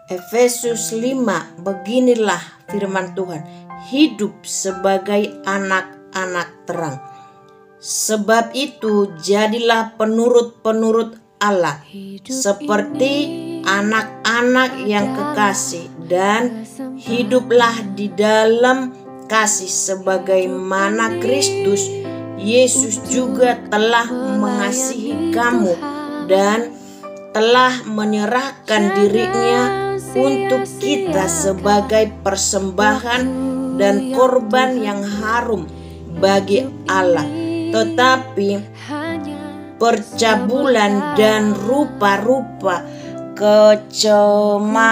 Efesus 5, beginilah firman Tuhan, hidup sebagai anak-anak terang. Sebab itu jadilah penurut-penurut Allah seperti anak-anak yang kekasih, dan hiduplah di dalam kasih sebagaimana Kristus Yesus juga telah mengasihi kamu dan telah menyerahkan dirinya untuk kita sebagai persembahan dan korban yang harum bagi Allah. Tetapi percabulan dan rupa-rupa kecemaran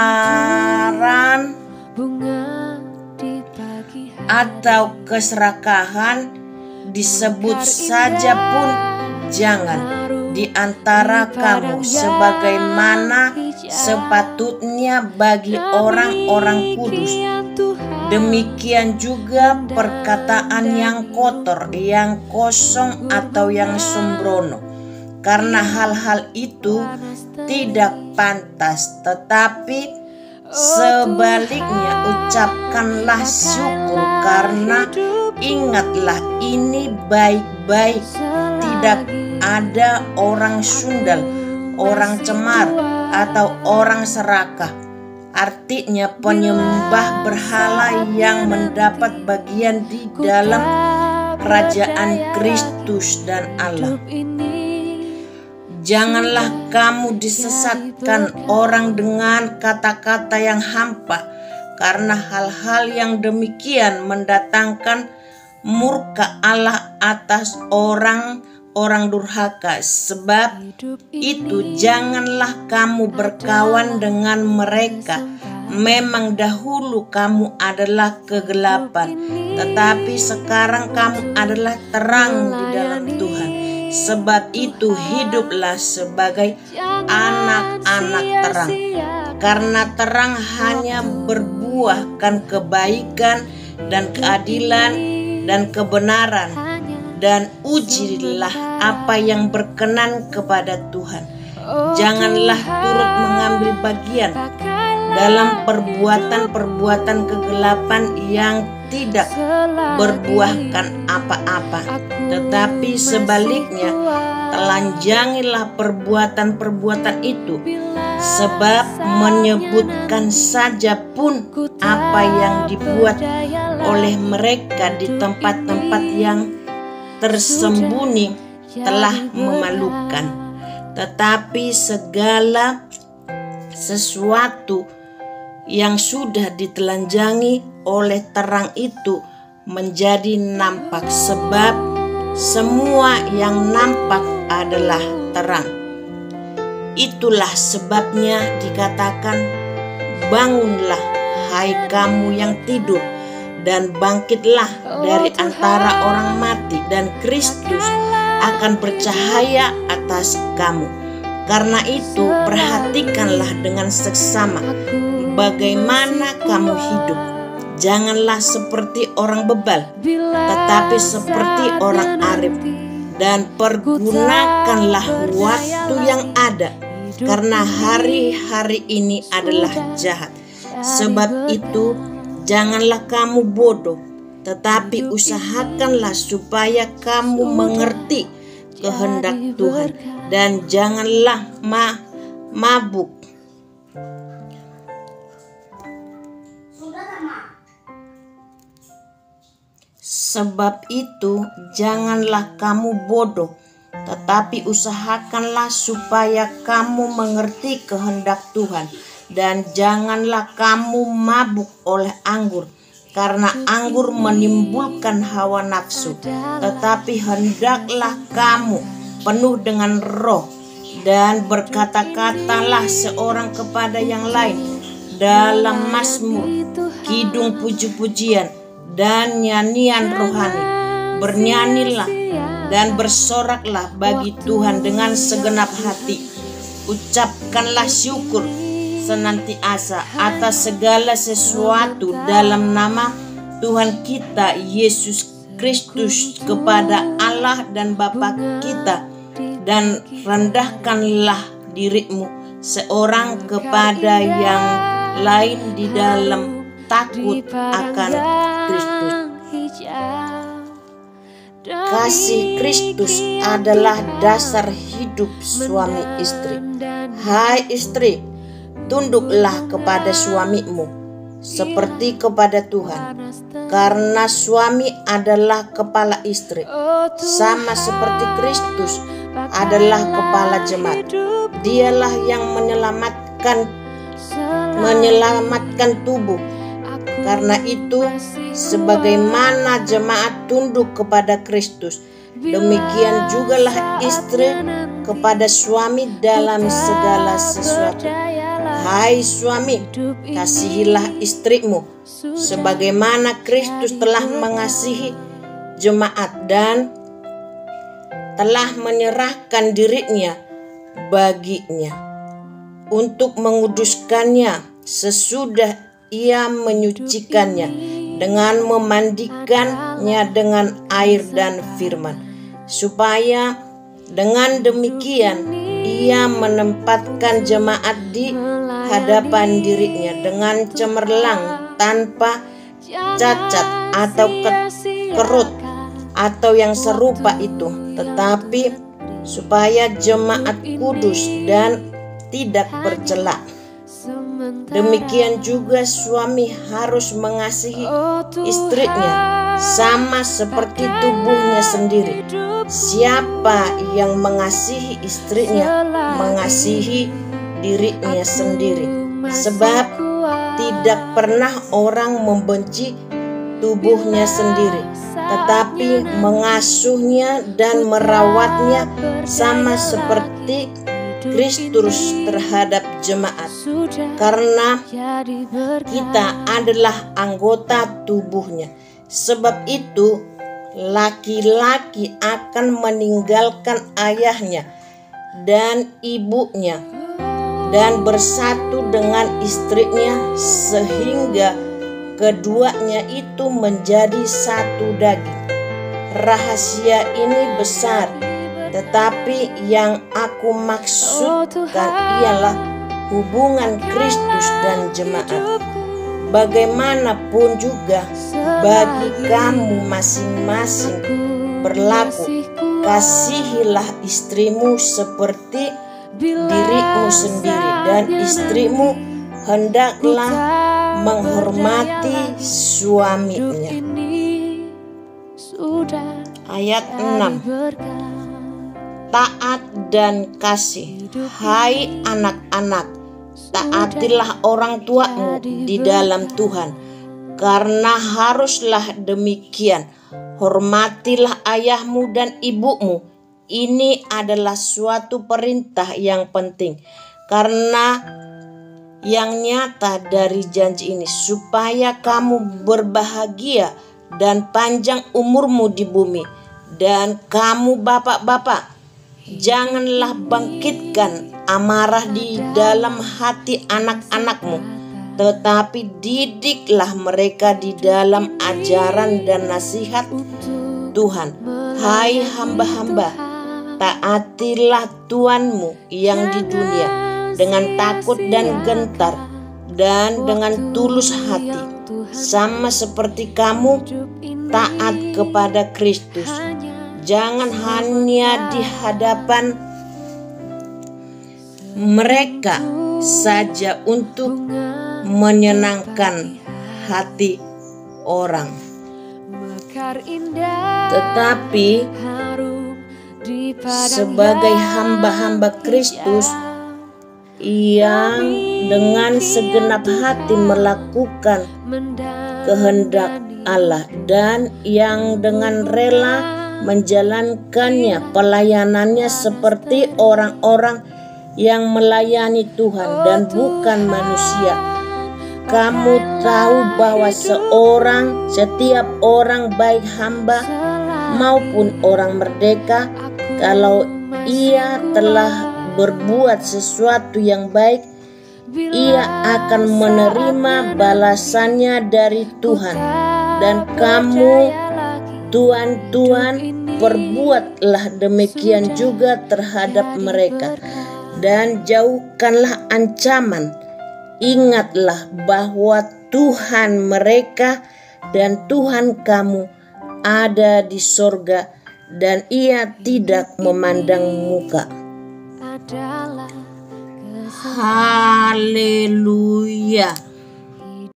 atau keserakahan disebut saja pun jangan di antara kamu, sebagaimana sepatutnya bagi orang-orang kudus. Demikian juga perkataan yang kotor, yang kosong atau yang sembrono, karena hal-hal itu tidak pantas. Tetapi sebaliknya ucapkanlah syukur, karena ingatlah ini baik-baik. Tidak ada orang sundal, orang cemar, atau orang serakah, artinya penyembah berhala, yang mendapat bagian di dalam kerajaan Kristus dan Allah. Janganlah kamu disesatkan orang dengan kata-kata yang hampa, karena hal-hal yang demikian mendatangkan murka Allah atas orang durhaka. Sebab itu janganlah kamu berkawan dengan mereka. Memang dahulu kamu adalah kegelapan, tetapi sekarang kamu adalah terang di dalam Tuhan. Sebab itu hiduplah sebagai anak-anak terang, karena terang hanya berbuahkan kebaikan dan keadilan dan kebenaran, dan ujilah apa yang berkenan kepada Tuhan. Janganlah turut mengambil bagian dalam perbuatan-perbuatan kegelapan yang tidak berbuahkan apa-apa, tetapi sebaliknya telanjangilah perbuatan-perbuatan itu, sebab menyebutkan saja pun apa yang dibuat oleh mereka di tempat-tempat yang tersembunyi telah memalukan. Tetapi segala sesuatu yang sudah ditelanjangi oleh terang itu menjadi nampak, sebab semua yang nampak adalah terang. Itulah sebabnya dikatakan, bangunlah hai kamu yang tidur, dan bangkitlah dari antara orang mati, dan Kristus akan bercahaya atas kamu. Karena itu perhatikanlah dengan seksama bagaimana kamu hidup. Janganlah seperti orang bebal, tetapi seperti orang arif. Dan pergunakanlah waktu yang ada, karena hari-hari ini adalah jahat. Sebab itu janganlah kamu bodoh, tetapi usahakanlah supaya kamu mengerti kehendak Tuhan. Dan janganlah mabuk, sebab itu janganlah kamu bodoh, tetapi usahakanlah supaya kamu mengerti kehendak Tuhan. Dan janganlah kamu mabuk oleh anggur, karena anggur menimbulkan hawa nafsu, tetapi hendaklah kamu penuh dengan roh, dan berkata-katalah seorang kepada yang lain dalam mazmur, kidung puji-pujian, dan nyanyian rohani. Bernyanyilah dan bersoraklah bagi Tuhan dengan segenap hati. Ucapkanlah syukur senantiasa atas segala sesuatu dalam nama Tuhan kita Yesus Kristus kepada Allah dan Bapa kita. Dan rendahkanlah dirimu seorang kepada yang lain di dalam takut akan Kristus. Kasih Kristus adalah dasar hidup suami istri. Hai istri, tunduklah kepada suamimu seperti kepada Tuhan, karena suami adalah kepala istri, sama seperti Kristus adalah kepala jemaat. Dialah yang menyelamatkan tubuh. Karena itu, sebagaimana jemaat tunduk kepada Kristus, demikian jugalah istri kepada suami dalam segala sesuatu. Hai suami, kasihilah istrimu sebagaimana Kristus telah mengasihi jemaat dan telah menyerahkan dirinya baginya untuk menguduskannya sesudah ia menyucikannya dengan memandikannya dengan air dan firman, supaya dengan demikian ia menempatkan jemaat di hadapan dirinya dengan cemerlang, tanpa cacat atau kerut atau yang serupa itu, tetapi supaya jemaat kudus dan tidak bercela. Demikian juga suami harus mengasihi istrinya sama seperti tubuhnya sendiri. Siapa yang mengasihi istrinya mengasihi dirinya sendiri, sebab tidak pernah orang membenci tubuhnya sendiri, tetapi mengasuhnya dan merawatnya sama seperti Kristus terhadap jemaat, karena kita adalah anggota tubuhnya. Sebab itu laki-laki akan meninggalkan ayahnya dan ibunya dan bersatu dengan istrinya, sehingga keduanya itu menjadi satu daging. Rahasia ini besar, tetapi yang aku maksudkan ialah hubungan Kristus dan jemaat. Bagaimanapun juga bagi kamu masing-masing berlaku, kasihilah istrimu seperti dirimu sendiri, dan istrimu hendaklah menghormati suaminya. Ayat 6. Taat dan kasih. Hai anak-anak, taatilah orang tuamu di dalam Tuhan, karena haruslah demikian. Hormatilah ayahmu dan ibumu. Ini adalah suatu perintah yang penting, karena yang nyata dari janji ini, supaya kamu berbahagia dan panjang umurmu di bumi. Dan kamu bapak-bapak, janganlah bangkitkan amarah di dalam hati anak-anakmu, tetapi didiklah mereka di dalam ajaran dan nasihat Tuhan. Hai hamba-hamba, taatilah tuanmu yang di dunia dengan takut dan gentar dan dengan tulus hati, sama seperti kamu taat kepada Kristus. Jangan hanya di hadapan mereka saja untuk menyenangkan hati orang, tetapi sebagai hamba-hamba Kristus yang dengan segenap hati melakukan kehendak Allah dan yang dengan rela menjalankannya pelayanannya seperti orang-orang yang melayani Tuhan dan bukan manusia. Kamu tahu bahwa setiap orang, baik hamba maupun orang merdeka, kalau ia telah berbuat sesuatu yang baik, ia akan menerima balasannya dari Tuhan. Dan kamu tuan-tuan, perbuatlah demikian juga terhadap mereka, dan jauhkanlah ancaman ingatlah bahwa Tuhan mereka dan Tuhan kamu ada di sorga, dan Ia tidak memandang muka. Haleluya.